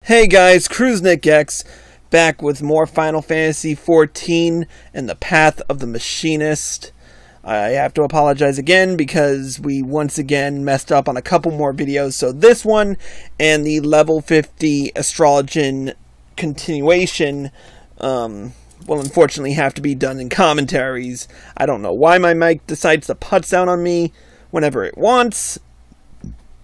Hey guys, Crusnik X, back with more Final Fantasy XIV and the Path of the Machinist. I have to apologize again because we once again messed up on a couple more videos, so this one and the level 50 Astrologian continuation will unfortunately have to be done in commentaries. I don't know why my mic decides to putz out on me whenever it wants,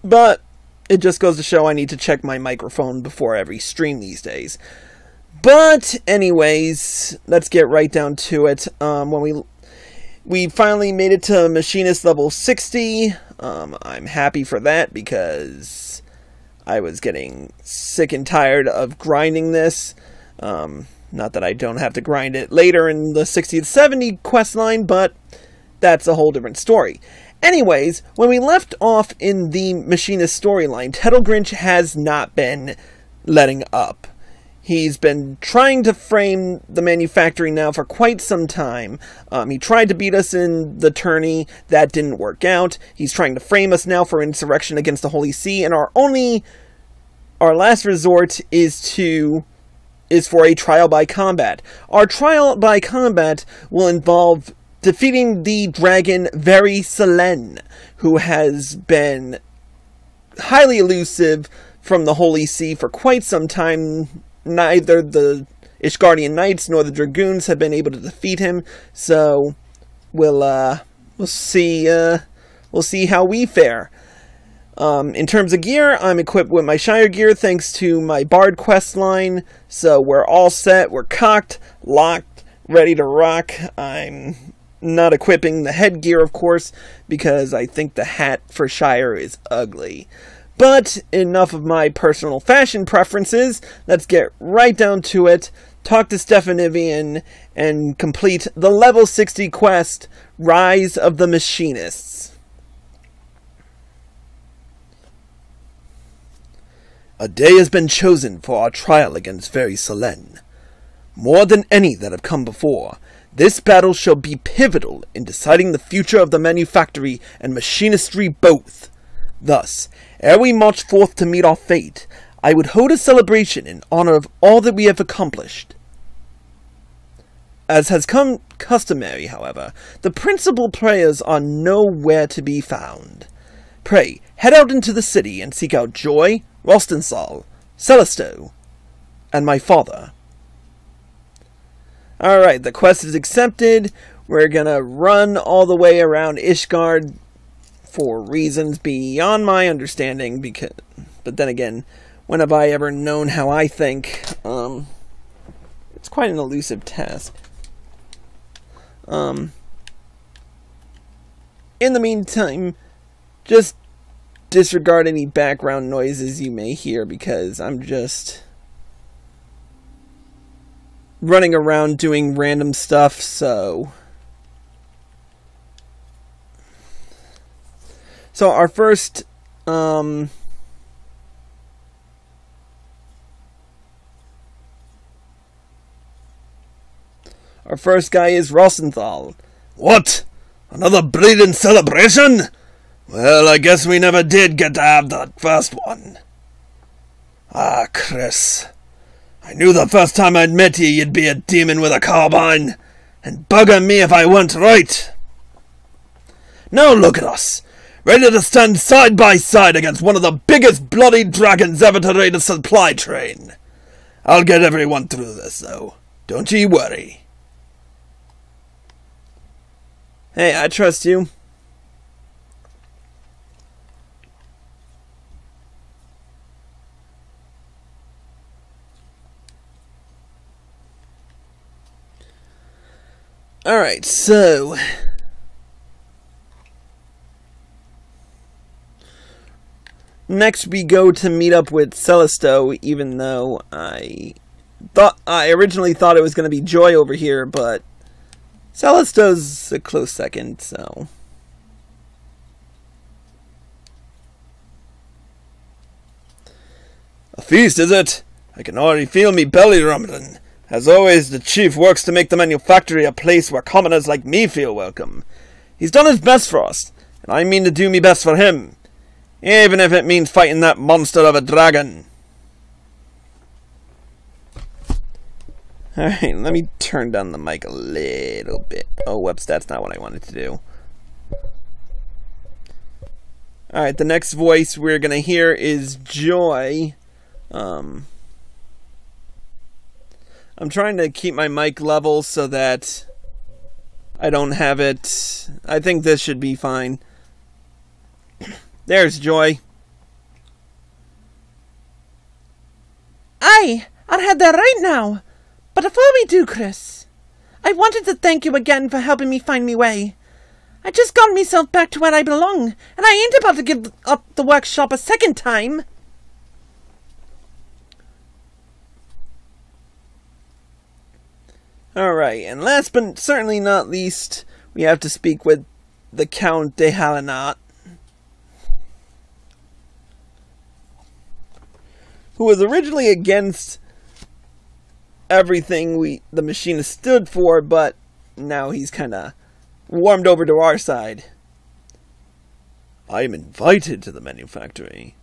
but it just goes to show I need to check my microphone before every stream these days. But anyways, let's get right down to it. When we finally made it to Machinist level 60. I'm happy for that because I was getting sick and tired of grinding this. Not that I don't have to grind it later in the 60 to 70 quest line, but that's a whole different story. Anyways, when we left off in the Machinist storyline, Tedalgrinche has not been letting up. He's been trying to frame the manufactory now for quite some time. He tried to beat us in the tourney. That didn't work out. He's trying to frame us now for insurrection against the Holy See, and our last resort is for a trial by combat. Our trial by combat will involve defeating the dragon Veri Selen, who has been highly elusive from the Holy See for quite some time. Neither the Ishgardian Knights nor the Dragoons have been able to defeat him, so we'll see how we fare. In terms of gear, I'm equipped with my Shire gear thanks to my Bard Questline, so we're all set, we're cocked, locked, ready to rock. I'm not equipping the headgear, of course, because I think the hat for Shire is ugly. But enough of my personal fashion preferences. Let's get right down to it, talk to Stefanivian, and complete the level 60 quest, Rise of the Machinists. A day has been chosen for our trial against Veri Selen. More than any that have come before, this battle shall be pivotal in deciding the future of the manufactory and machinistry both. Thus, ere we march forth to meet our fate, I would hold a celebration in honor of all that we have accomplished. As has come customary, however, the principal players are nowhere to be found. Pray, head out into the city and seek out Joy, Rostensal, Celisto, and my father. Alright, the quest is accepted. We're gonna run all the way around Ishgard for reasons beyond my understanding, but then again, when have I ever known how I think? It's quite an elusive task. In the meantime, just disregard any background noises you may hear because I'm just running around doing random stuff, so our first our first guy is Rosenthal. What? Another bleeding celebration? Well, I guess we never did get to have that first one. Ah, Chris. I knew the first time I'd met you you'd be a demon with a carbine, and bugger me if I weren't right. Now look at us, ready to stand side by side against one of the biggest bloody dragons ever to raid a supply train. I'll get everyone through this, though. Don't ye worry. Hey, I trust you. Alright, so next we go to meet up with Celisto, even though I originally thought it was going to be Joy over here, but Celisto's a close second, so a feast, is it? I can already feel me belly rumbling. As always, the chief works to make the manufactory a place where commoners like me feel welcome. He's done his best for us, and I mean to do me best for him, even if it means fighting that monster of a dragon. Alright, let me turn down the mic a little bit. Oh, whoops, that's not what I wanted to do. Alright, the next voice we're gonna hear is Joy. I'm trying to keep my mic level so that I don't have it. I think this should be fine. There's Joy. Aye, I'll head there right now. But before we do, Chris, I wanted to thank you again for helping me find me way. I just got myself back to where I belong, and I ain't about to give up the workshop a second time. Alright, and last but certainly not least, we have to speak with the Count de Halenat, who was originally against everything the Machinist stood for, but now he's kind of warmed over to our side. I am invited to the manufactory.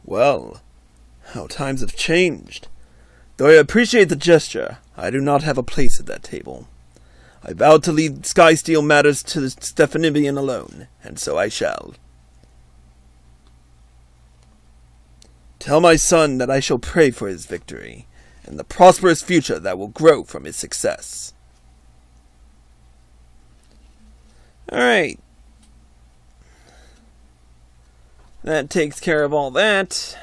Well, how times have changed. Though I appreciate the gesture, I do not have a place at that table. I vowed to lead Skysteel matters to the Stephanibian alone, and so I shall. Tell my son that I shall pray for his victory, and the prosperous future that will grow from his success. Alright. That takes care of all that.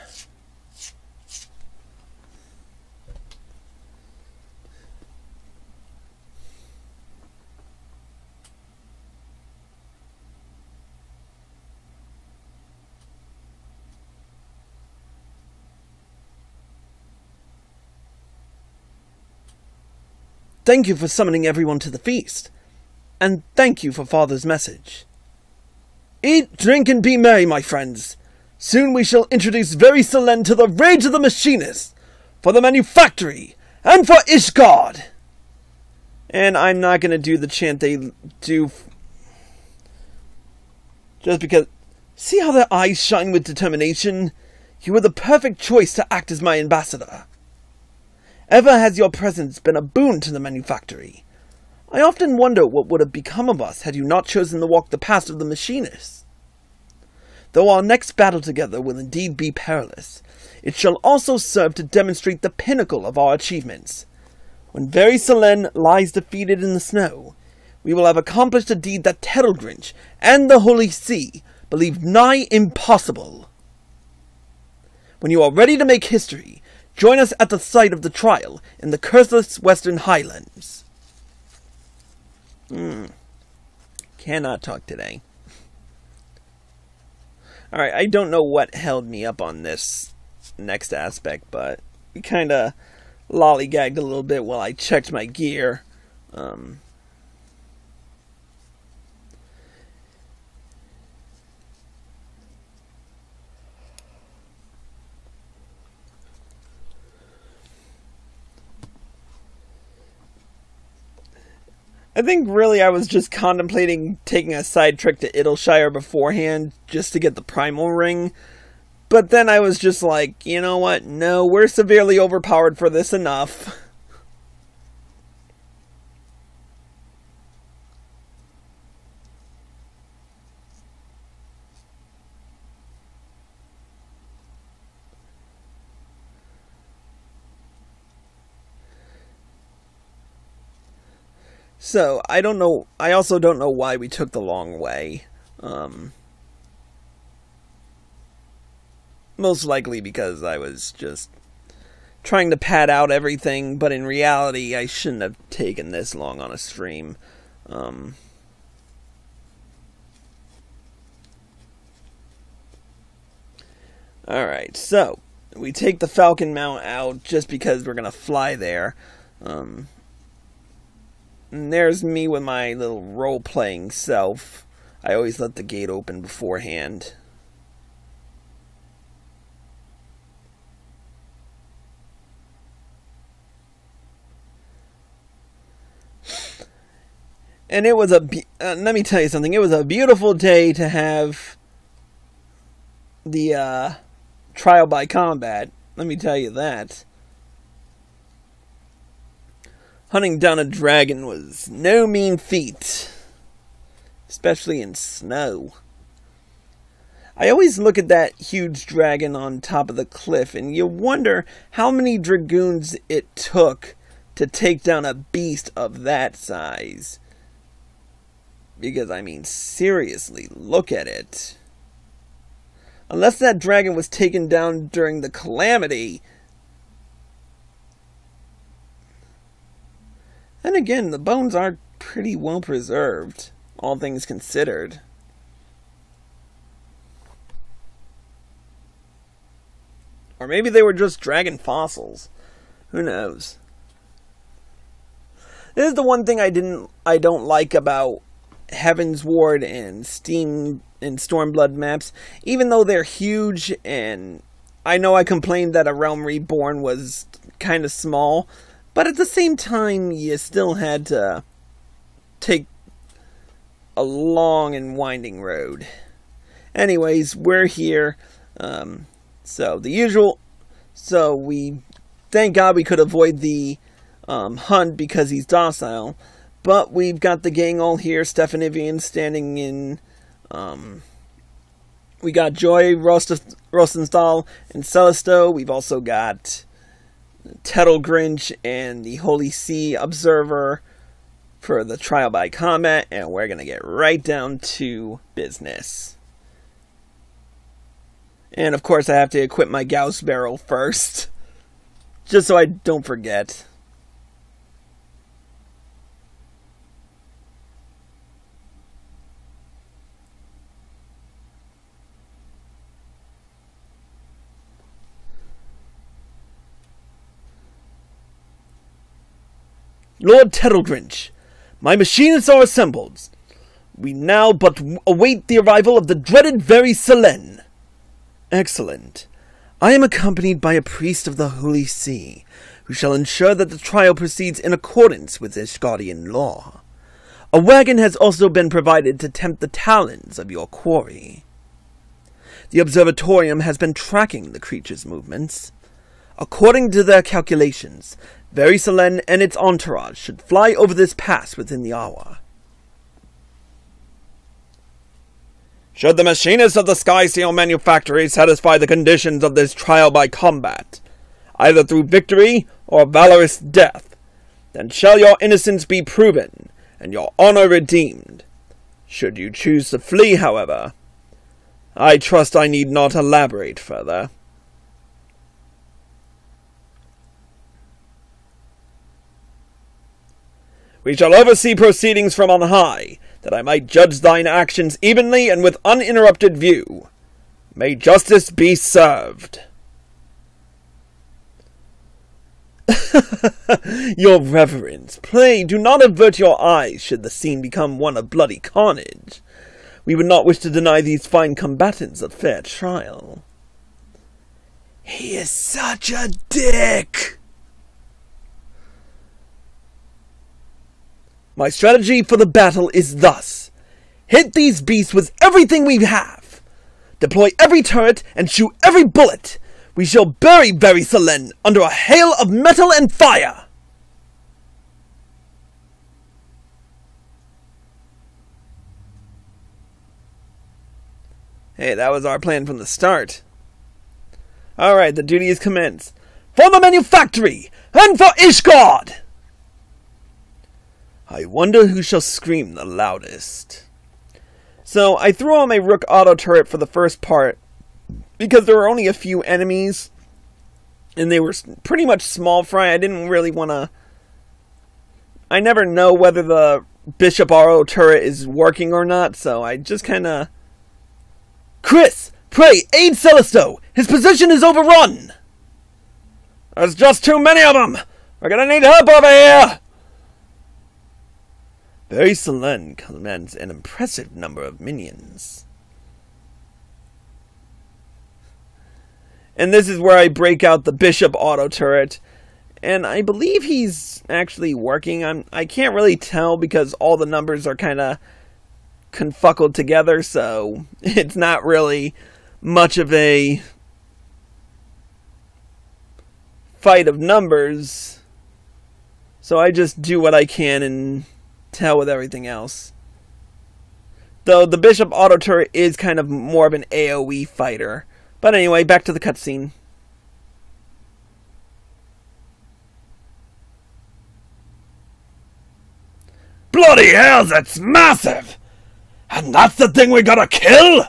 Thank you for summoning everyone to the feast. And thank you for Father's message. Eat, drink, and be merry, my friends. Soon we shall introduce Veri Selen to the rage of the Machinists, for the manufactory, and for Ishgard. And I'm not going to do the chant they do. Just because. See how their eyes shine with determination? You were the perfect choice to act as my ambassador. Ever has your presence been a boon to the manufactory. I often wonder what would have become of us had you not chosen to walk the path of the Machinists. Though our next battle together will indeed be perilous, it shall also serve to demonstrate the pinnacle of our achievements. When Veri Selen lies defeated in the snow, we will have accomplished a deed that Tedalgrinche and the Holy See believed nigh impossible. When you are ready to make history, join us at the site of the trial in the curseless Western Highlands. Cannot talk today. Alright, I don't know what held me up on this next aspect, but we kind of lollygagged a little bit while I checked my gear. I think really I was just contemplating taking a side trek to Idleshire beforehand just to get the primal ring. But then I was just like, you know what? No, we're severely overpowered for this enough. So, I don't know, I also don't know why we took the long way. Most likely because I was just trying to pad out everything, but in reality I shouldn't have taken this long on a stream. Alright, so, we take the Falcon Mount out just because we're gonna fly there. And there's me with my little role-playing self. I always let the gate open beforehand. And it was let me tell you something, it was a beautiful day to have the trial by combat. Let me tell you that. Hunting down a dragon was no mean feat, especially in snow. I always look at that huge dragon on top of the cliff, and you wonder how many dragoons it took to take down a beast of that size. Because, I mean, seriously, look at it. Unless that dragon was taken down during the calamity. And again, the bones are pretty well preserved, all things considered. Or maybe they were just dragon fossils. Who knows? This is the one thing I don't like about Heavensward and Steam and Stormblood maps. Even though they're huge, and I know I complained that A Realm Reborn was kind of small, but at the same time, you still had to take a long and winding road. Anyways, we're here. So we thank God we could avoid the hunt because he's docile. But we've got the gang all here. Stefanivian standing in. We got Joy, Rosenthal, and Celisto. We've also got Tedalgrinche and the Holy See Observer for the trial by combat, and we're gonna get right down to business. And of course I have to equip my Gauss barrel first, just so I don't forget. Lord Tedalgrinche, my machinists are assembled. We now but await the arrival of the dreaded Veri Selen. Excellent. I am accompanied by a priest of the Holy See, who shall ensure that the trial proceeds in accordance with Ishgardian law. A wagon has also been provided to tempt the talons of your quarry. The observatorium has been tracking the creature's movements. According to their calculations, Veri Selen and its entourage should fly over this pass within the hour. Should the machinists of the Skysteel Manufactory satisfy the conditions of this trial by combat, either through victory or valorous death, then shall your innocence be proven and your honor redeemed. Should you choose to flee, however, I trust I need not elaborate further. We shall oversee proceedings from on high, that I might judge thine actions evenly and with uninterrupted view. May justice be served. Your reverence, pray do not avert your eyes should the scene become one of bloody carnage. We would not wish to deny these fine combatants a fair trial. He is such a dick! My strategy for the battle is thus. Hit these beasts with everything we have. Deploy every turret and shoot every bullet. We shall bury Veri Selen under a hail of metal and fire. Hey, that was our plan from the start. Alright, the duty is commenced. For the manufactory and for Ishgard! I wonder who shall scream the loudest. So, I threw on my Rook auto turret for the first part, because there were only a few enemies, and they were pretty much small fry. I didn't really want to... I never know whether the Bishop auto turret is working or not, so I just kind of... Chris, pray, aid Celisto! His position is overrun! There's just too many of them! We're gonna need help over here! Veri Selen commands an impressive number of minions. And this is where I break out the Bishop auto turret. And I believe he's actually working. I can't really tell because all the numbers are kind of confuckled together. So it's not really much of a fight of numbers. So I just do what I can and tell with everything else. Though the Bishop auto turret is kind of more of an AoE fighter. But anyway, back to the cutscene. Bloody hell, that's massive! And that's the thing we gotta kill?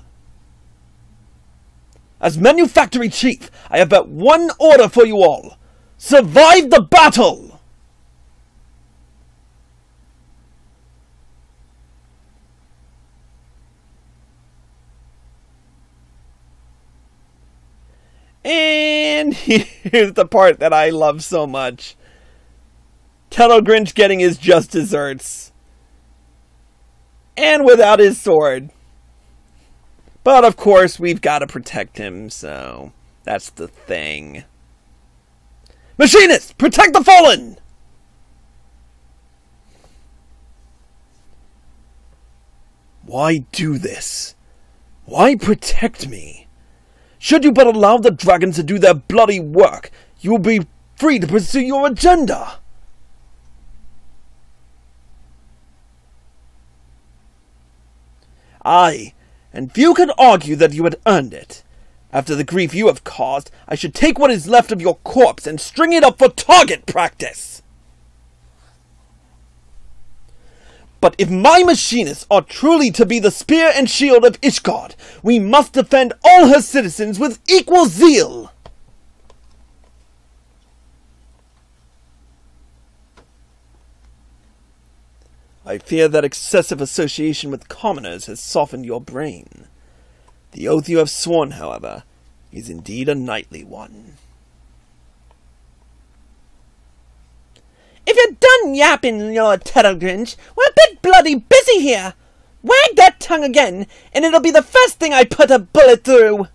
As Manufactory Chief, I have but one order for you all. Survive the battle! And here's the part that I love so much. Tedalgrinche getting his just desserts. And without his sword. But of course, we've got to protect him, so that's the thing. Machinists, protect the fallen! Why do this? Why protect me? Should you but allow the dragons to do their bloody work, you will be free to pursue your agenda. Aye, and few can argue that you had earned it. After the grief you have caused, I should take what is left of your corpse and string it up for target practice. But if my machinists are truly to be the spear and shield of Ishgard, we must defend all her citizens with equal zeal. I fear that excessive association with commoners has softened your brain. The oath you have sworn, however, is indeed a knightly one. If you're done yapping, Lord Tedalgrinche, we're a bit bloody busy here. Wag that tongue again, and it'll be the first thing I put a bullet through.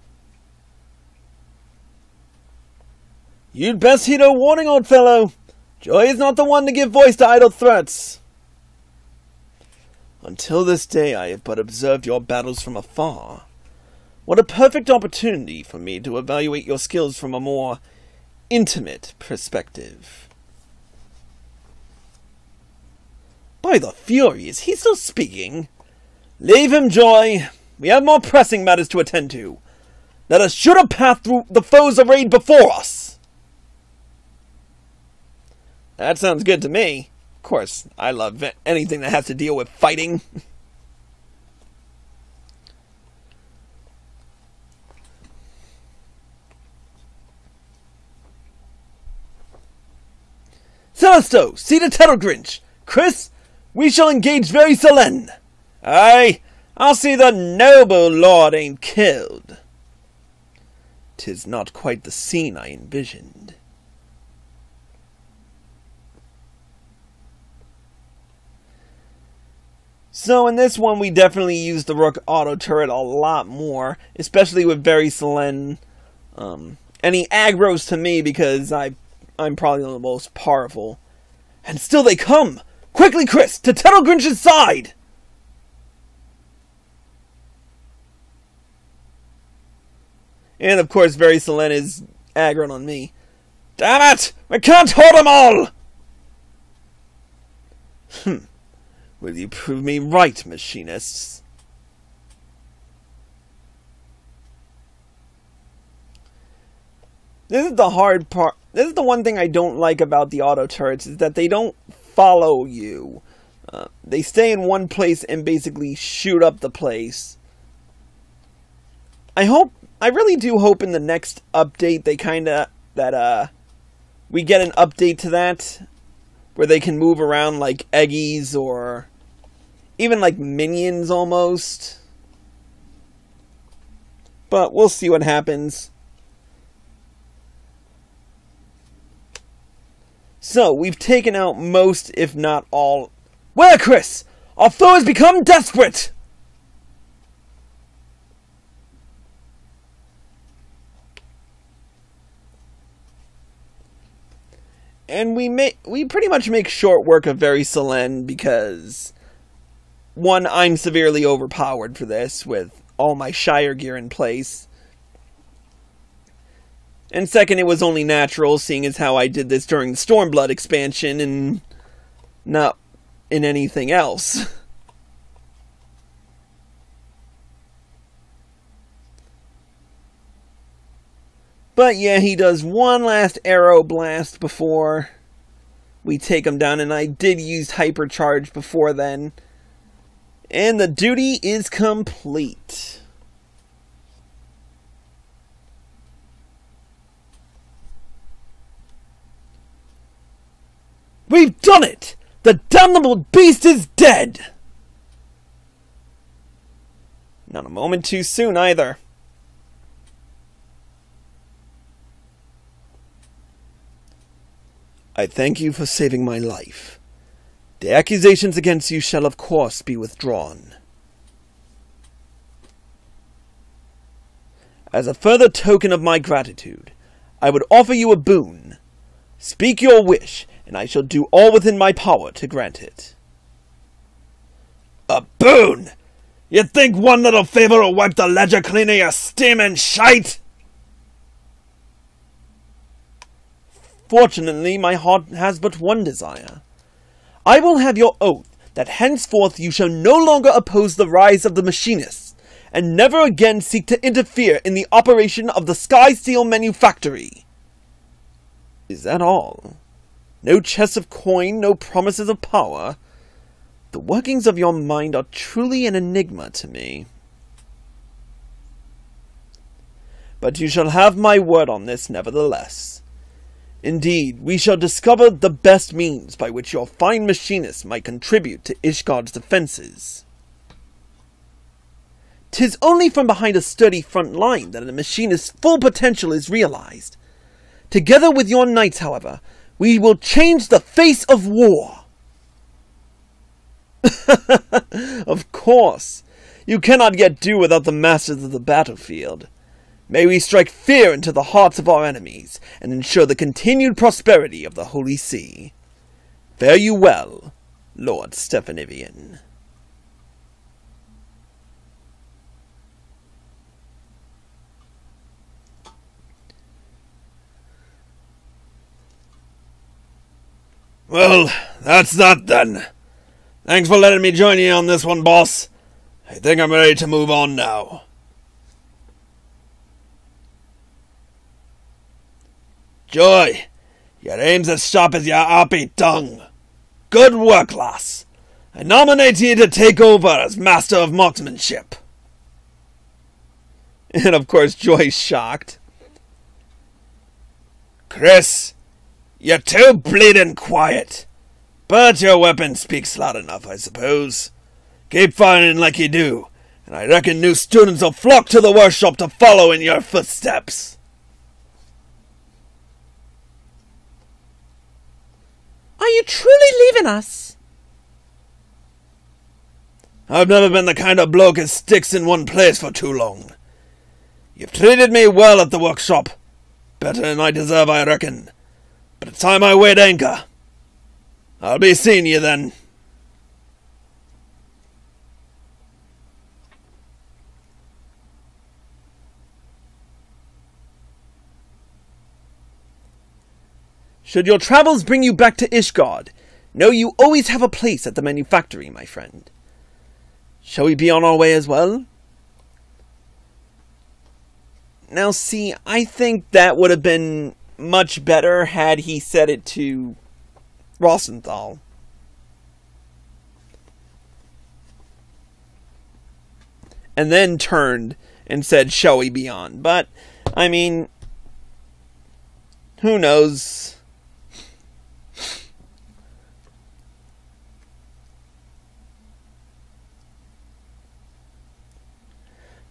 You'd best heed a warning, old fellow. Joy is not the one to give voice to idle threats. Until this day I have but observed your battles from afar. What a perfect opportunity for me to evaluate your skills from a more intimate perspective. By the Fury, is he still speaking? Leave him, Joy. We have more pressing matters to attend to. Let us shoot a path through the foes arrayed before us. That sounds good to me. Of course, I love anything that has to deal with fighting. Celestial, see to Tedalgrinche. Chris, we shall engage Veri Selen. Aye, I'll see the noble lord ain't killed. 'Tis not quite the scene I envisioned. So in this one, we definitely use the Rook auto turret a lot more, especially with Veri Selen. And he aggroes to me because I'm probably the most powerful. And still they come! Quickly, Chris, to Tedalgrinche's side! And of course, Veri Selen is aggroed on me. Damn it! We can't hold them all! Will you prove me right, machinists? This is the hard part. This is the one thing I don't like about the auto turrets, is that they don't follow you. They stay in one place and basically shoot up the place. I really do hope in the next update we get an update to that, where they can move around like eggies or even like minions almost. But we'll see what happens. So, we've taken out most, if not all. Where, Chris? Our foe has become desperate! And we pretty much make short work of Veri Selen because, one, I'm severely overpowered for this with all my Shire gear in place. And second, it was only natural, seeing as how I did this during the Stormblood expansion, and not in anything else. But yeah, he does one last arrow blast before we take him down, and I did use hypercharge before then. And the duty is complete. We've done it! The damnable beast is dead! Not a moment too soon either. I thank you for saving my life. The accusations against you shall of course be withdrawn. As a further token of my gratitude, I would offer you a boon. Speak your wish, and I shall do all within my power to grant it. A boon? You think one little favor will wipe the ledger clean of your steaming shite? Fortunately, my heart has but one desire. I will have your oath that henceforth you shall no longer oppose the rise of the Machinists, and never again seek to interfere in the operation of the Skysteel Manufactory. Is that all? No chests of coin, no promises of power? The workings of your mind are truly an enigma to me. But you shall have my word on this nevertheless. Indeed, we shall discover the best means by which your fine machinists might contribute to Ishgard's defenses. 'Tis only from behind a sturdy front line that a machinist's full potential is realized. Together with your knights, however, we will change the face of war. Of course. You cannot yet do without the masters of the battlefield. May we strike fear into the hearts of our enemies, and ensure the continued prosperity of the Holy See. Fare you well, Lord Stephanivian. Well, that's that then. Thanks for letting me join you on this one, boss. I think I'm ready to move on now. Joy, your aim's as sharp as your arpy tongue. Good work, lass. I nominate you to take over as Master of Marksmanship. And of course, Joy's shocked. Chris, you're too bleeding quiet. But your weapon speaks loud enough, I suppose. Keep firing like you do, and I reckon new students will flock to the workshop to follow in your footsteps. Are you truly leaving us? I've never been the kind of bloke that sticks in one place for too long. You've treated me well at the workshop. Better than I deserve, I reckon. But it's time I weighed anchor. I'll be seeing you then. Should your travels bring you back to Ishgard, know you always have a place at the manufactory, my friend. Shall we be on our way as well? Now see, I think that would have been much better had he said it to Rosenthal. And then turned and said, shall we be on? But, I mean, who knows?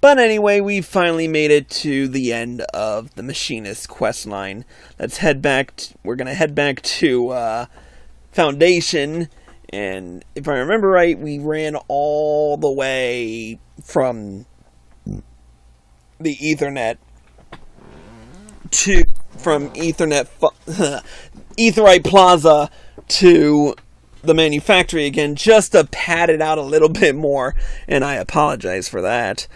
But anyway, we finally made it to the end of the Machinist Questline. Let's head back. We're going to head back to Foundation. And if I remember right, we ran all the way from the Ethernet to Aetheryte Plaza to the manufactory again, just to pad it out a little bit more. And I apologize for that.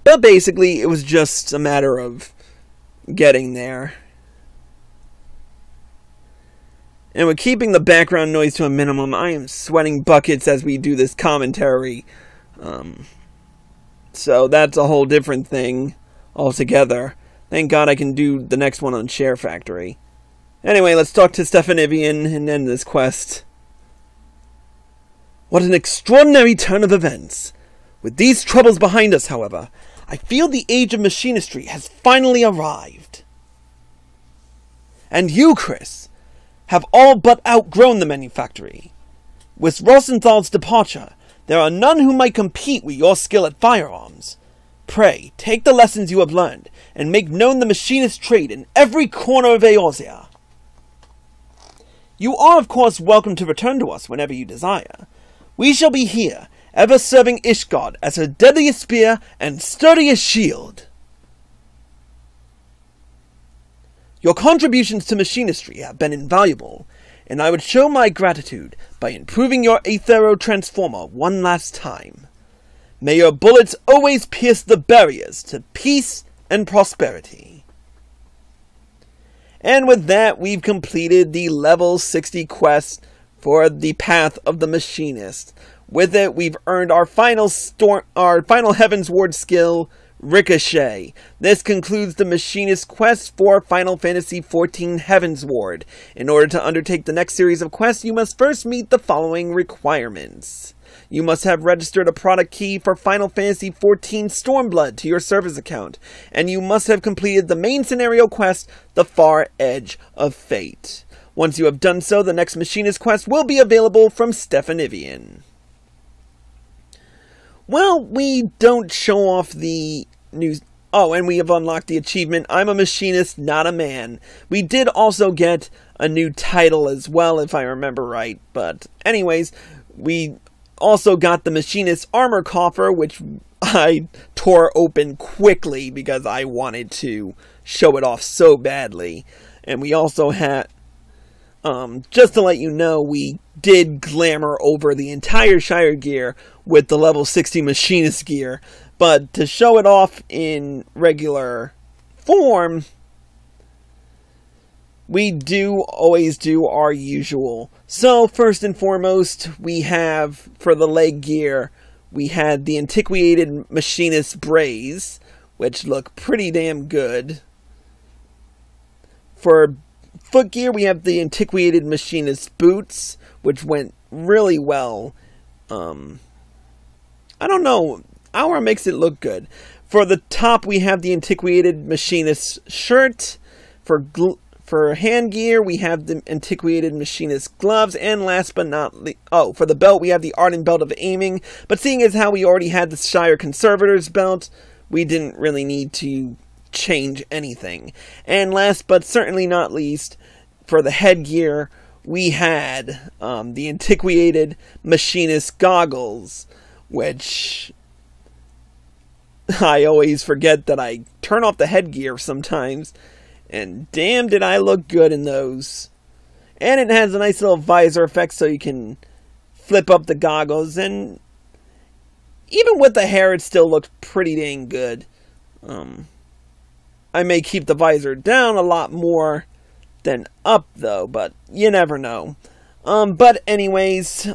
But basically, it was just a matter of getting there. And with keeping the background noise to a minimum, I am sweating buckets as we do this commentary. So that's a whole different thing altogether. Thank God I can do the next one on Share Factory. Anyway, let's talk to Stefanivian and end this quest. What an extraordinary turn of events. With these troubles behind us, however, I feel the age of machinistry has finally arrived. And you, Chris, have all but outgrown the manufactory. With Rosenthal's departure, there are none who might compete with your skill at firearms. Pray, take the lessons you have learned, and make known the machinist trade in every corner of Eorzea. You are, of course, welcome to return to us whenever you desire. We shall be here, ever serving Ishgard as her deadliest spear and sturdiest shield. Your contributions to machinistry have been invaluable, and I would show my gratitude by improving your Aethero Transformer one last time. May your bullets always pierce the barriers to peace and prosperity. And with that, we've completed the level 60 quest for the Path of the Machinist. With it, we've earned our final Heavensward skill, Ricochet. This concludes the Machinist quest for Final Fantasy XIV Heavensward. In order to undertake the next series of quests, you must first meet the following requirements. You must have registered a product key for Final Fantasy XIV Stormblood to your service account, and you must have completed the main scenario quest, The Far Edge of Fate. Once you have done so, the next Machinist quest will be available from Stefanivian. Well, we don't show off the news. Oh, and we have unlocked the achievement, I'm a Machinist, not a man. We did also get a new title as well, if I remember right. But anyways, we also got the Machinist armor coffer, which I tore open quickly because I wanted to show it off so badly. And we also had, just to let you know, we did glamour over the entire Shire gear with the level 60 Machinist gear. But to show it off in regular form, we do always do our usual. So first and foremost, we have, for the leg gear, we had the antiquated Machinist Brays, which look pretty damn good. For foot gear, we have the antiquated Machinist Boots, which went really well. I don't know, Aura makes it look good. For the top, we have the antiquated Machinist Shirt. For hand gear, we have the antiquated Machinist gloves, and last but not least, for the belt, we have the Ardent Belt of Aiming. But seeing as how we already had the Shire Conservator's belt, we didn't really need to change anything. And last but certainly not least, for the headgear, we had the antiquated Machinist goggles, which I always forget that I turn off the headgear sometimes. And damn did I look good in those. And it has a nice little visor effect so you can flip up the goggles. And even with the hair, it still looked pretty dang good. I may keep the visor down a lot more than up though, but you never know. But anyways,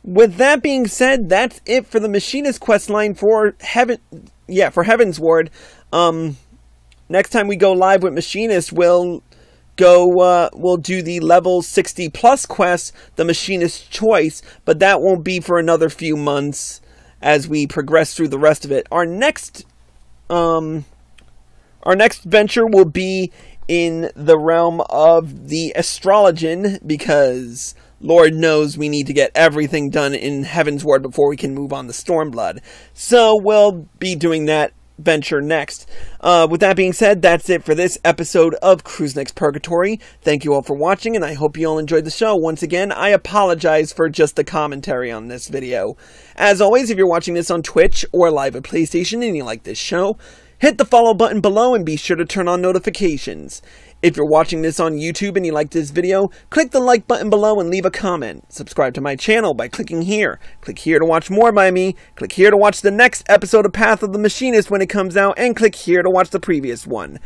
with that being said, that's it for the Machinist Questline for Heavensward. Next time we go live with Machinist, we'll do the level 60 plus quest, the Machinist Choice, but that won't be for another few months as we progress through the rest of it. Our next venture will be in the realm of the Astrologian, because Lord knows we need to get everything done in Heavensward before we can move on to Stormblood. So we'll be doing that venture next. With that being said, that's it for this episode of Crusnik's Purgatory. Thank you all for watching, and I hope you all enjoyed the show. Once again, I apologize for just the commentary on this video. As always, if you're watching this on Twitch or live at PlayStation and you like this show, hit the follow button below and be sure to turn on notifications. If you're watching this on YouTube and you like this video, click the like button below and leave a comment. Subscribe to my channel by clicking here. Click here to watch more by me. Click here to watch the next episode of Path of the Machinist when it comes out, and click here to watch the previous one.